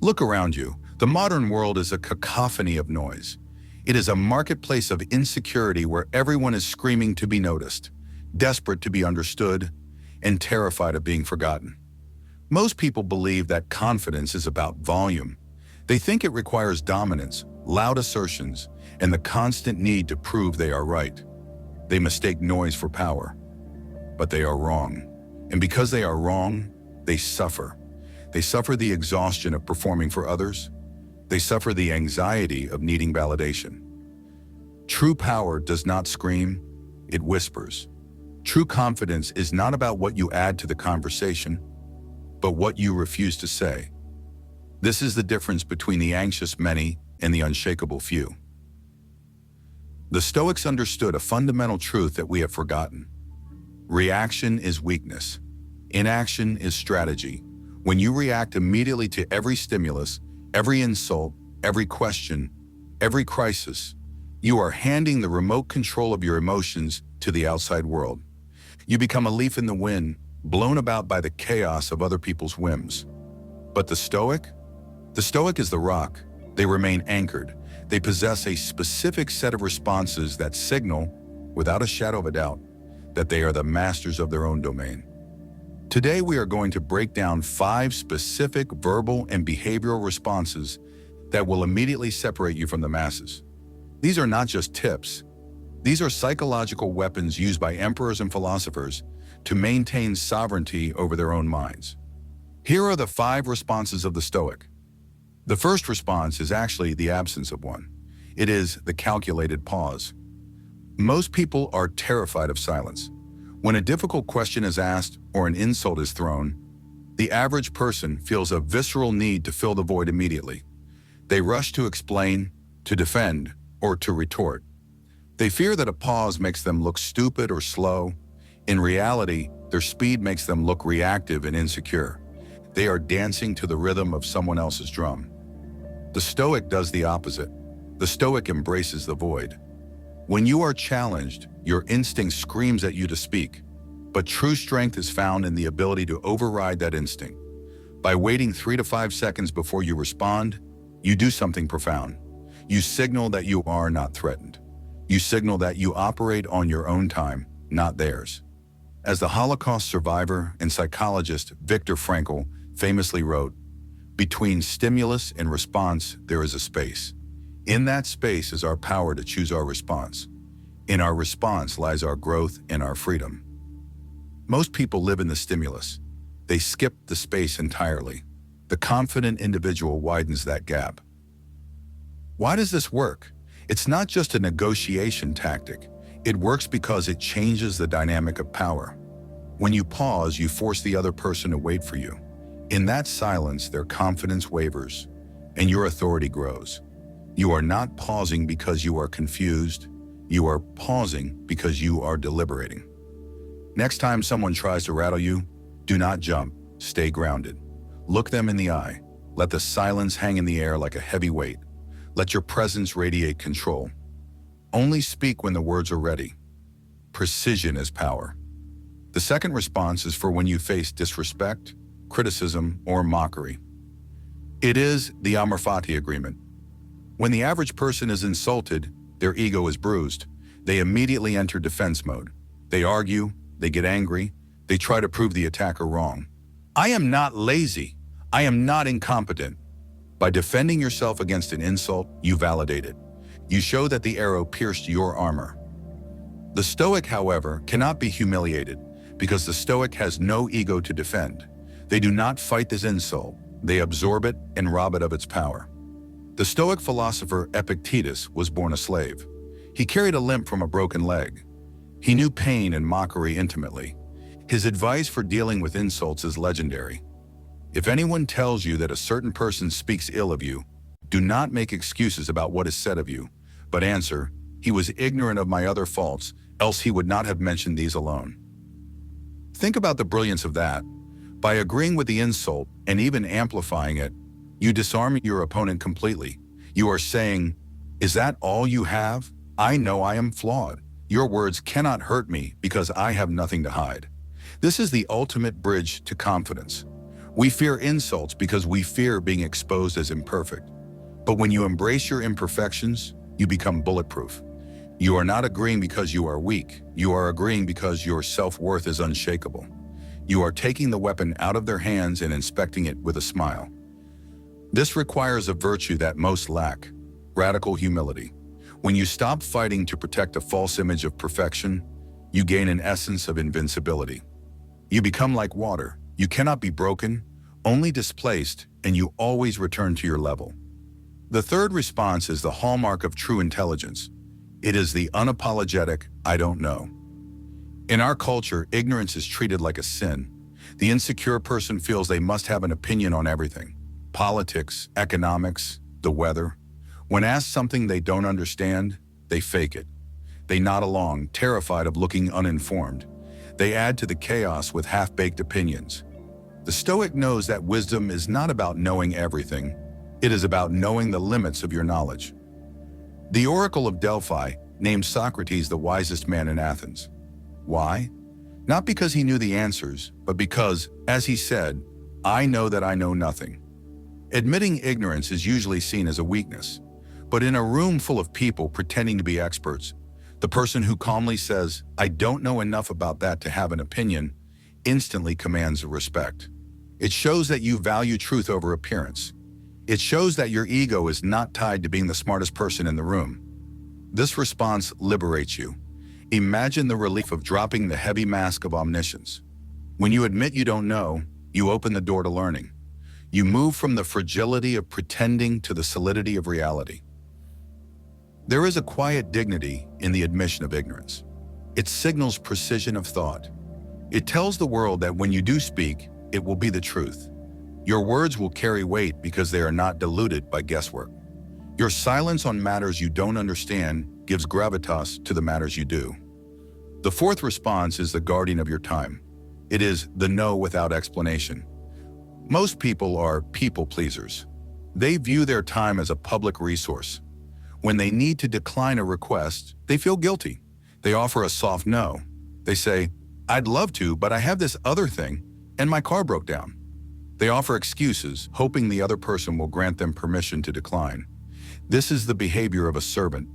Look around you. The modern world is a cacophony of noise. It is a marketplace of insecurity where everyone is screaming to be noticed, desperate to be understood, and terrified of being forgotten. Most people believe that confidence is about volume. They think it requires dominance, loud assertions, and the constant need to prove they are right. They mistake noise for power. But they are wrong. And because they are wrong, they suffer. They suffer the exhaustion of performing for others. They suffer the anxiety of needing validation. True power does not scream, it whispers. True confidence is not about what you add to the conversation, but what you refuse to say. This is the difference between the anxious many and the unshakable few. The Stoics understood a fundamental truth that we have forgotten. Reaction is weakness. Inaction is strategy. When you react immediately to every stimulus, every insult, every question, every crisis, you are handing the remote control of your emotions to the outside world. You become a leaf in the wind, blown about by the chaos of other people's whims. But the Stoic? The Stoic is the rock. They remain anchored. They possess a specific set of responses that signal, without a shadow of a doubt, that they are the masters of their own domain. Today, we are going to break down 5 specific verbal and behavioral responses that will immediately separate you from the masses. These are not just tips. These are psychological weapons used by emperors and philosophers to maintain sovereignty over their own minds. Here are the 5 responses of the Stoic. The first response is actually the absence of one. It is the calculated pause. Most people are terrified of silence. When a difficult question is asked or an insult is thrown, the average person feels a visceral need to fill the void immediately. They rush to explain, to defend, or to retort. They fear that a pause makes them look stupid or slow. In reality, their speed makes them look reactive and insecure. They are dancing to the rhythm of someone else's drum. The Stoic does the opposite. The Stoic embraces the void. When you are challenged, your instinct screams at you to speak, but true strength is found in the ability to override that instinct. By waiting 3 to 5 seconds before you respond, you do something profound. You signal that you are not threatened. You signal that you operate on your own time, not theirs. As the Holocaust survivor and psychologist Viktor Frankl famously wrote, "Between stimulus and response, there is a space. In that space is our power to choose our response. In our response lies our growth and our freedom." Most people live in the stimulus. They skip the space entirely. The confident individual widens that gap. Why does this work? It's not just a negotiation tactic. It works because it changes the dynamic of power. When you pause, you force the other person to wait for you. In that silence, their confidence wavers, and your authority grows. You are not pausing because you are confused. You are pausing because you are deliberating. Next time someone tries to rattle you, do not jump. Stay grounded. Look them in the eye. Let the silence hang in the air like a heavy weight. Let your presence radiate control. Only speak when the words are ready. Precision is power. The second response is for when you face disrespect, criticism, or mockery. It is the amor fati agreement. When the average person is insulted, their ego is bruised. They immediately enter defense mode. They argue, they get angry, they try to prove the attacker wrong. I am not lazy. I am not incompetent. By defending yourself against an insult, you validate it. You show that the arrow pierced your armor. The Stoic, however, cannot be humiliated because the Stoic has no ego to defend. They do not fight this insult. They absorb it and rob it of its power. The Stoic philosopher Epictetus was born a slave. He carried a limp from a broken leg. He knew pain and mockery intimately. His advice for dealing with insults is legendary. If anyone tells you that a certain person speaks ill of you, do not make excuses about what is said of you, but answer, "He was ignorant of my other faults, else he would not have mentioned these alone." Think about the brilliance of that. By agreeing with the insult and even amplifying it, you disarm your opponent completely. You are saying, "Is that all you have? I know I am flawed. Your words cannot hurt me because I have nothing to hide." This is the ultimate bridge to confidence. We fear insults because we fear being exposed as imperfect. But when you embrace your imperfections, you become bulletproof. You are not agreeing because you are weak. You are agreeing because your self-worth is unshakable. You are taking the weapon out of their hands and inspecting it with a smile. This requires a virtue that most lack: radical humility. When you stop fighting to protect a false image of perfection, you gain an essence of invincibility. You become like water. You cannot be broken, only displaced, and you always return to your level. The third response is the hallmark of true intelligence. It is the unapologetic, "I don't know." In our culture, ignorance is treated like a sin. The insecure person feels they must have an opinion on everything: politics, economics, the weather. When asked something they don't understand, they fake it. They nod along, terrified of looking uninformed. They add to the chaos with half-baked opinions. The Stoic knows that wisdom is not about knowing everything. It is about knowing the limits of your knowledge. The Oracle of Delphi named Socrates the wisest man in Athens. Why? Not because he knew the answers, but because, as he said, "I know that I know nothing." Admitting ignorance is usually seen as a weakness. But in a room full of people pretending to be experts, the person who calmly says, "I don't know enough about that to have an opinion," instantly commands respect. It shows that you value truth over appearance. It shows that your ego is not tied to being the smartest person in the room. This response liberates you. Imagine the relief of dropping the heavy mask of omniscience. When you admit you don't know, you open the door to learning. You move from the fragility of pretending to the solidity of reality. There is a quiet dignity in the admission of ignorance. It signals precision of thought. It tells the world that when you do speak, it will be the truth. Your words will carry weight because they are not diluted by guesswork. Your silence on matters you don't understand gives gravitas to the matters you do. The fourth response is the guardian of your time. It is the no without explanation. Most people are people pleasers. They view their time as a public resource. When they need to decline a request, they feel guilty. They offer a soft no. They say, "I'd love to, but I have this other thing, and my car broke down." They offer excuses, hoping the other person will grant them permission to decline. This is the behavior of a servant,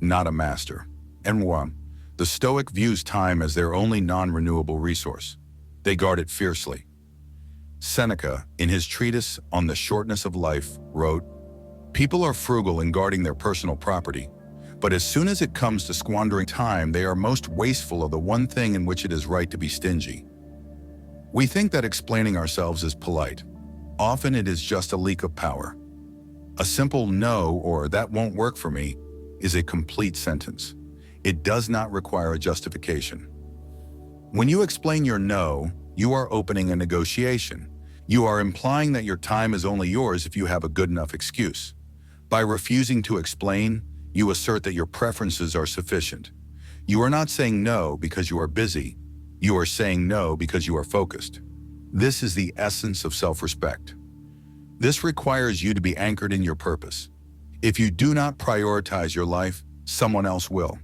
not a master. And one, the Stoic views time as their only non-renewable resource. They guard it fiercely. Seneca, in his treatise on the shortness of life, wrote, "People are frugal in guarding their personal property, but as soon as it comes to squandering time, they are most wasteful of the one thing in which it is right to be stingy." We think that explaining ourselves is polite. Often it is just a leak of power. A simple "no" or "that won't work for me" is a complete sentence. It does not require a justification. When you explain your no, you are opening a negotiation. You are implying that your time is only yours if you have a good enough excuse. By refusing to explain, you assert that your preferences are sufficient. You are not saying no because you are busy. You are saying no because you are focused. This is the essence of self-respect. This requires you to be anchored in your purpose. If you do not prioritize your life, someone else will.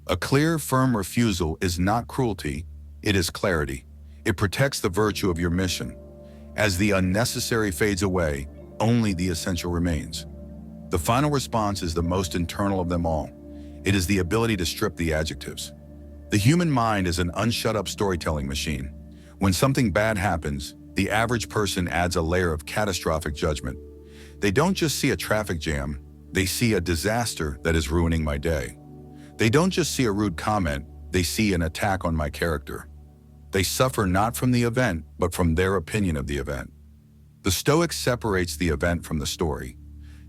A clear, firm refusal is not cruelty, it is clarity. It protects the virtue of your mission. As the unnecessary fades away, only the essential remains. The final response is the most internal of them all. It is the ability to strip the adjectives. The human mind is an unshut-up storytelling machine. When something bad happens, the average person adds a layer of catastrophic judgment. They don't just see a traffic jam, they see a disaster that is ruining my day. They don't just see a rude comment, they see an attack on my character. They suffer not from the event, but from their opinion of the event. The Stoic separates the event from the story.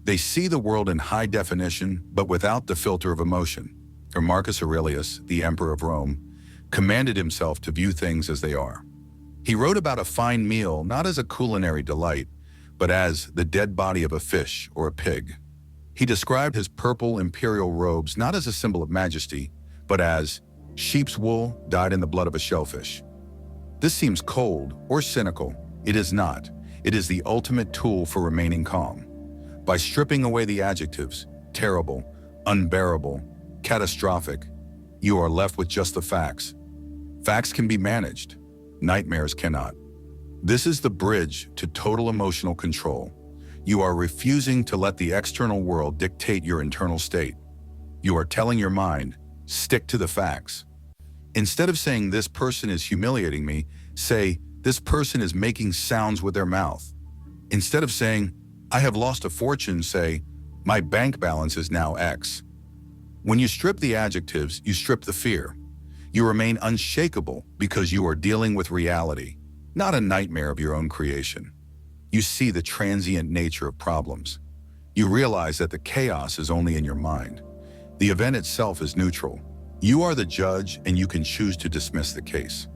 They see the world in high definition, but without the filter of emotion. Or Marcus Aurelius, the emperor of Rome, commanded himself to view things as they are. He wrote about a fine meal not as a culinary delight, but as the dead body of a fish or a pig. He described his purple imperial robes not as a symbol of majesty, but as sheep's wool dyed in the blood of a shellfish. This seems cold or cynical. It is not. It is the ultimate tool for remaining calm. By stripping away the adjectives, terrible, unbearable, catastrophic, you are left with just the facts. Facts can be managed. Nightmares cannot. This is the bridge to total emotional control. You are refusing to let the external world dictate your internal state. You are telling your mind, stick to the facts. Instead of saying this person is humiliating me, say this person is making sounds with their mouth. Instead of saying I have lost a fortune, say my bank balance is now X. When you strip the adjectives, you strip the fear. You remain unshakable because you are dealing with reality, not a nightmare of your own creation. You see the transient nature of problems. You realize that the chaos is only in your mind. The event itself is neutral. You are the judge and you can choose to dismiss the case.